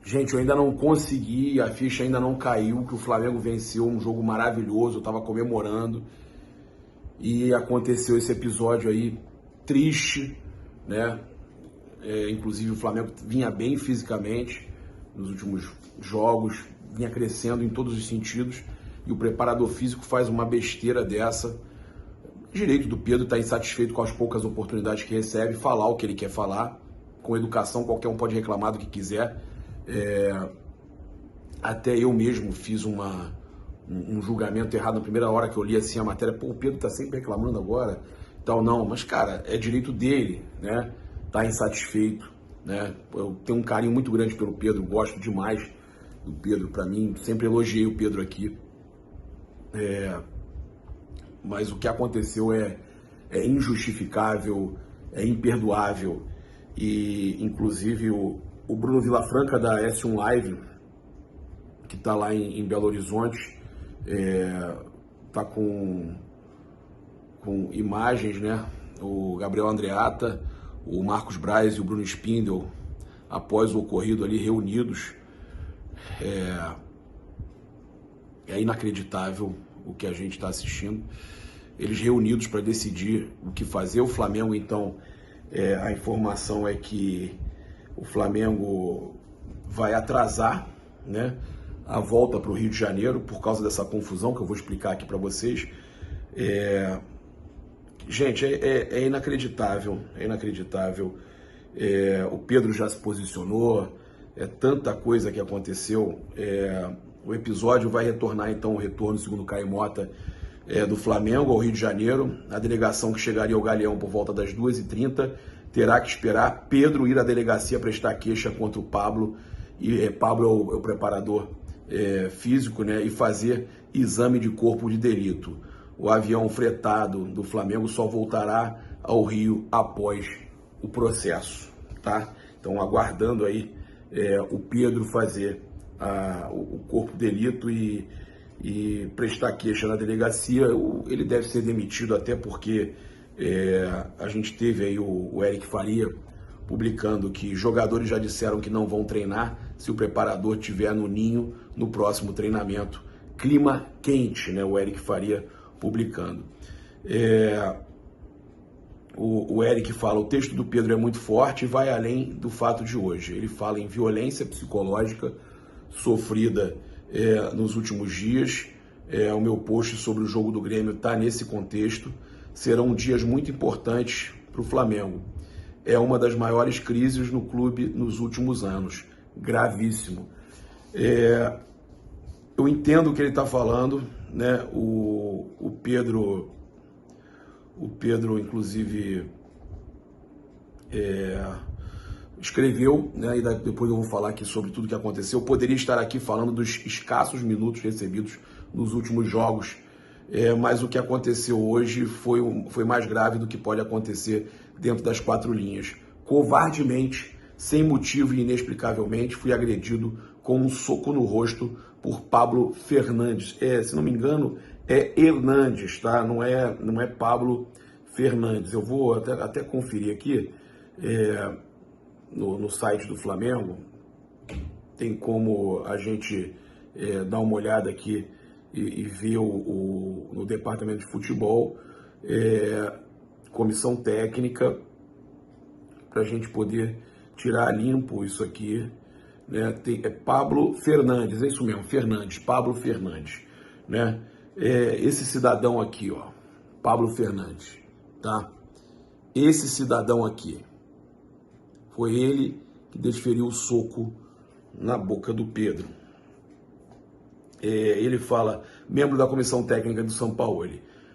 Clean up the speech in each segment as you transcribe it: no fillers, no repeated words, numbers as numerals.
Gente, eu ainda não consegui, a ficha ainda não caiu, que o Flamengo venceu um jogo maravilhoso, eu tava comemorando e aconteceu esse episódio aí triste, né? Inclusive o Flamengo vinha bem fisicamente nos últimos jogos, vinha crescendo em todos os sentidos e o preparador físico faz uma besteira dessa. Direito do Pedro estar insatisfeito com as poucas oportunidades que recebe, falar o que ele quer falar. Com educação, qualquer um pode reclamar do que quiser. Até eu mesmo fiz um julgamento errado na primeira hora que eu li assim a matéria. Pô, o Pedro tá sempre reclamando agora, tal, não. Mas, cara, é direito dele, né? Tá insatisfeito, né? Eu tenho um carinho muito grande pelo Pedro, gosto demais do Pedro. Para mim, sempre elogiei o Pedro aqui. Mas o que aconteceu é injustificável, é imperdoável. E, inclusive, o Bruno Vilafranca da S1 Live, que está lá em Belo Horizonte, está com imagens, né? O Gabriel Andreatta, o Marcos Braz e o Bruno Spindel, após o ocorrido ali, reunidos. É inacreditável o que a gente está assistindo. Eles reunidos para decidir o que fazer. O Flamengo, então, a informação é que o Flamengo vai atrasar, né, a volta para o Rio de Janeiro por causa dessa confusão que eu vou explicar aqui para vocês. Gente, é inacreditável, é inacreditável. O Pedro já se posicionou, tanta coisa que aconteceu. O episódio vai retornar, então, o retorno, segundo o Caio Mota, do Flamengo ao Rio de Janeiro. A delegação que chegaria ao Galeão por volta das 2h30 terá que esperar Pedro ir à delegacia prestar queixa contra o Pablo, e Pablo é o preparador físico, né, e fazer exame de corpo de delito. O avião fretado do Flamengo só voltará ao Rio após o processo, tá? Então, aguardando aí o Pedro fazer o corpo de delito e prestar queixa na delegacia. Ele deve ser demitido, até porque a gente teve aí o Eric Faria publicando que jogadores já disseram que não vão treinar se o preparador estiver no Ninho no próximo treinamento. Clima quente, né? O Eric Faria publicando. O Eric fala: o texto do Pedro é muito forte e vai além do fato de hoje. Ele fala em violência psicológica sofrida nos últimos dias. O meu post sobre o jogo do Grêmio está nesse contexto. Serão dias muito importantes para o Flamengo. É uma das maiores crises no clube nos últimos anos. Gravíssimo. Eu entendo o que ele está falando, né? O Pedro, inclusive, escreveu, né? E depois eu vou falar aqui sobre tudo que aconteceu. Eu poderia estar aqui falando dos escassos minutos recebidos nos últimos jogos, mas o que aconteceu hoje foi mais grave do que pode acontecer dentro das quatro linhas. Covardemente, sem motivo e inexplicavelmente, fui agredido com um soco no rosto por Pablo Fernandes. Se não me engano, é Hernandes, tá? Não é Pablo Fernandes. Eu vou até conferir aqui no site do Flamengo. Tem como a gente dar uma olhada aqui e ver no departamento de futebol, comissão técnica, para a gente poder tirar limpo isso aqui, né? Pablo Fernandes, é isso mesmo, Fernandes, Pablo Fernandes, né? Esse cidadão aqui, ó, Pablo Fernandes, tá? Esse cidadão aqui, foi ele que desferiu o soco na boca do Pedro. Ele fala: membro da comissão técnica do São Paulo,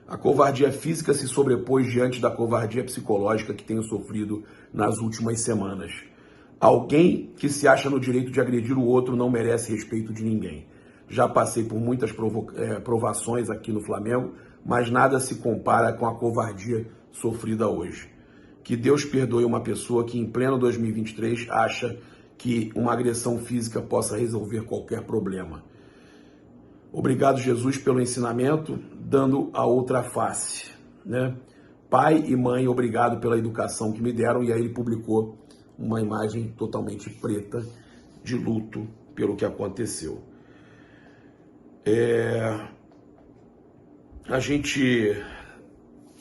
a covardia física se sobrepôs diante da covardia psicológica que tenho sofrido nas últimas semanas. Alguém que se acha no direito de agredir o outro não merece respeito de ninguém. Já passei por muitas provações aqui no Flamengo, mas nada se compara com a covardia sofrida hoje. Que Deus perdoe uma pessoa que em pleno 2023 acha que uma agressão física possa resolver qualquer problema. Obrigado, Jesus, pelo ensinamento, dando a outra face, né? Pai e mãe, obrigado pela educação que me deram. E aí ele publicou uma imagem totalmente preta de luto pelo que aconteceu. A gente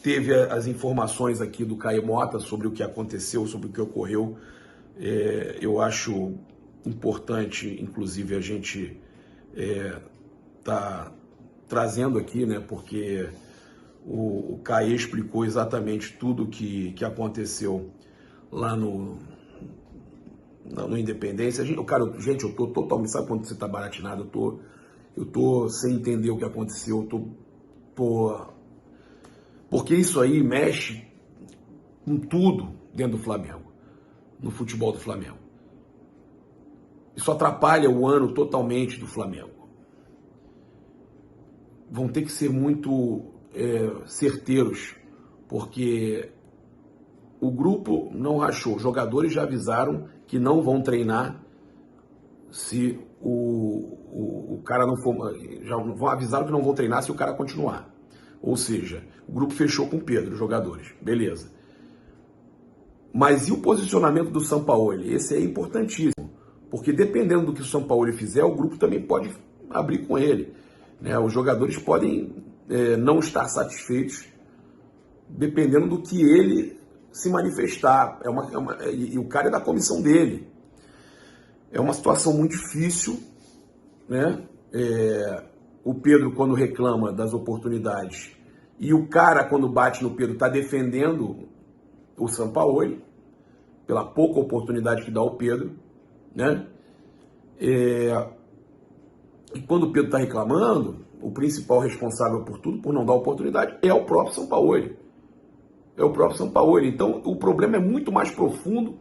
teve as informações aqui do Caio Mota sobre o que aconteceu, sobre o que ocorreu. Eu acho importante, inclusive, a gente tá trazendo aqui, né, porque o Caio explicou exatamente tudo que aconteceu lá no Independência. Gente, eu tô totalmente, sabe quando você tá baratinado? Eu tô sem entender o que aconteceu, porque isso aí mexe com tudo dentro do Flamengo, no futebol do Flamengo. Isso atrapalha o ano totalmente do Flamengo. Vão ter que ser muito certeiros, porque o grupo não rachou. Os jogadores já avisaram que não vão treinar se o cara não for... Já avisaram que não vão treinar se o cara continuar. Ou seja, o grupo fechou com o Pedro, os jogadores. Beleza. Mas e o posicionamento do Sampaoli? Esse é importantíssimo. Porque dependendo do que o Sampaoli fizer, o grupo também pode abrir com ele. Né? Os jogadores podem não estar satisfeitos dependendo do que ele se manifestar. E o cara é da comissão dele. É uma situação muito difícil, né? O Pedro, quando reclama das oportunidades, e o cara, quando bate no Pedro, está defendendo o Sampaoli, pela pouca oportunidade que dá ao Pedro, né? E quando o Pedro está reclamando, o principal responsável por tudo, por não dar oportunidade, é o próprio Sampaoli. É o próprio Sampaoli. Então, o problema é muito mais profundo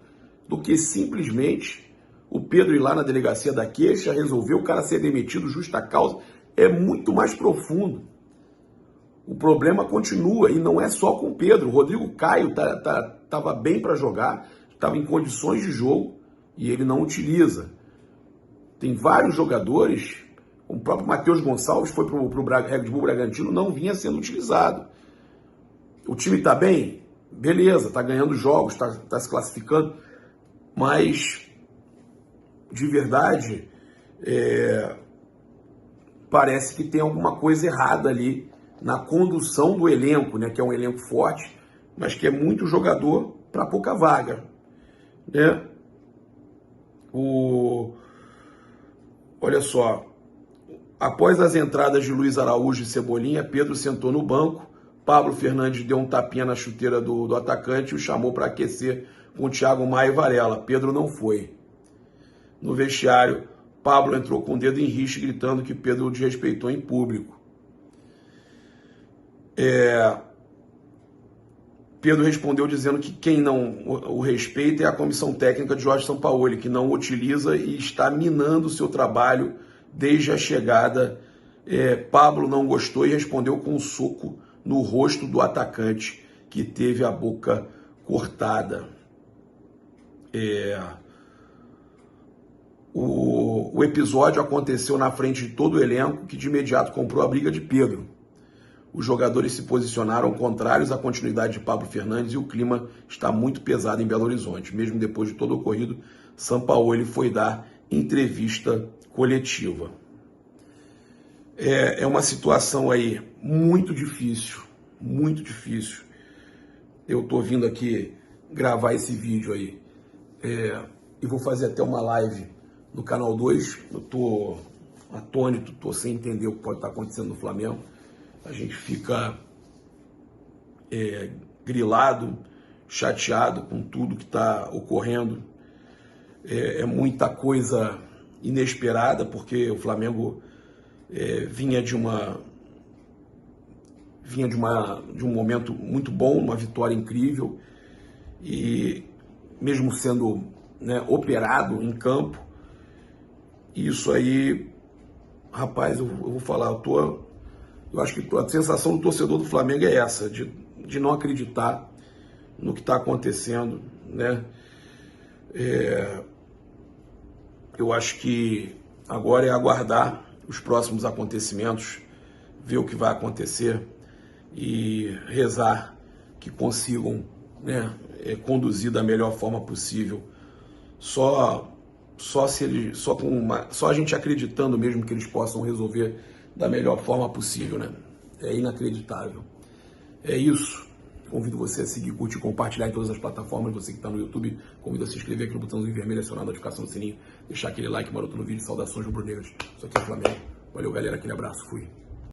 do que simplesmente o Pedro ir lá na delegacia da queixa, resolver o cara ser demitido justa causa. É muito mais profundo. O problema continua, e não é só com o Pedro. O Rodrigo Caio estava bem para jogar, estava em condições de jogo, e ele não utiliza. Tem vários jogadores, o próprio Matheus Gonçalves foi para o Red Bull Bragantino, não vinha sendo utilizado. O time está bem? Beleza, está ganhando jogos, está se classificando, mas, de verdade, parece que tem alguma coisa errada ali na condução do elenco, né, que é um elenco forte, mas que é muito jogador para pouca vaga. Né? Olha só, após as entradas de Luiz Araújo e Cebolinha, Pedro sentou no banco, Pablo Fernandes deu um tapinha na chuteira do atacante e o chamou para aquecer com o Thiago Maia e Varela. Pedro não foi. No vestiário, Pablo entrou com o dedo em riste, gritando que Pedro o desrespeitou em público. Pedro respondeu dizendo que quem não o respeita é a comissão técnica de Jorge Sampaoli, que não o utiliza e está minando o seu trabalho desde a chegada. Pablo não gostou e respondeu com um soco no rosto do atacante, que teve a boca cortada. O episódio aconteceu na frente de todo o elenco, que de imediato comprou a briga de Pedro. Os jogadores se posicionaram contrários à continuidade de Pablo Fernandes e o clima está muito pesado em Belo Horizonte. Mesmo depois de todo o ocorrido, Sampaoli foi dar entrevista coletiva. É uma situação aí muito difícil, muito difícil. Eu estou vindo aqui gravar esse vídeo aí e vou fazer até uma live no Canal 2. Eu estou atônito, estou sem entender o que pode estar acontecendo no Flamengo. A gente fica grilado, chateado com tudo que está ocorrendo. É muita coisa inesperada, porque o Flamengo vinha de um momento muito bom, uma vitória incrível, e mesmo sendo, né, operado em campo, isso aí, rapaz, eu vou falar, eu acho que a sensação do torcedor do Flamengo é essa, de não acreditar no que está acontecendo, né? Eu acho que agora é aguardar os próximos acontecimentos, ver o que vai acontecer e rezar que consigam, né, conduzir da melhor forma possível. Só só a gente acreditando mesmo que eles possam resolver da melhor forma possível, né? É inacreditável. É isso. Convido você a seguir, curtir e compartilhar em todas as plataformas. Você que está no YouTube, convido a se inscrever aqui no botãozinho vermelho, acionar a notificação do sininho, deixar aquele like maroto no vídeo. Saudações rubro-negras. Isso aqui é o Flamengo. Valeu, galera. Aquele abraço. Fui.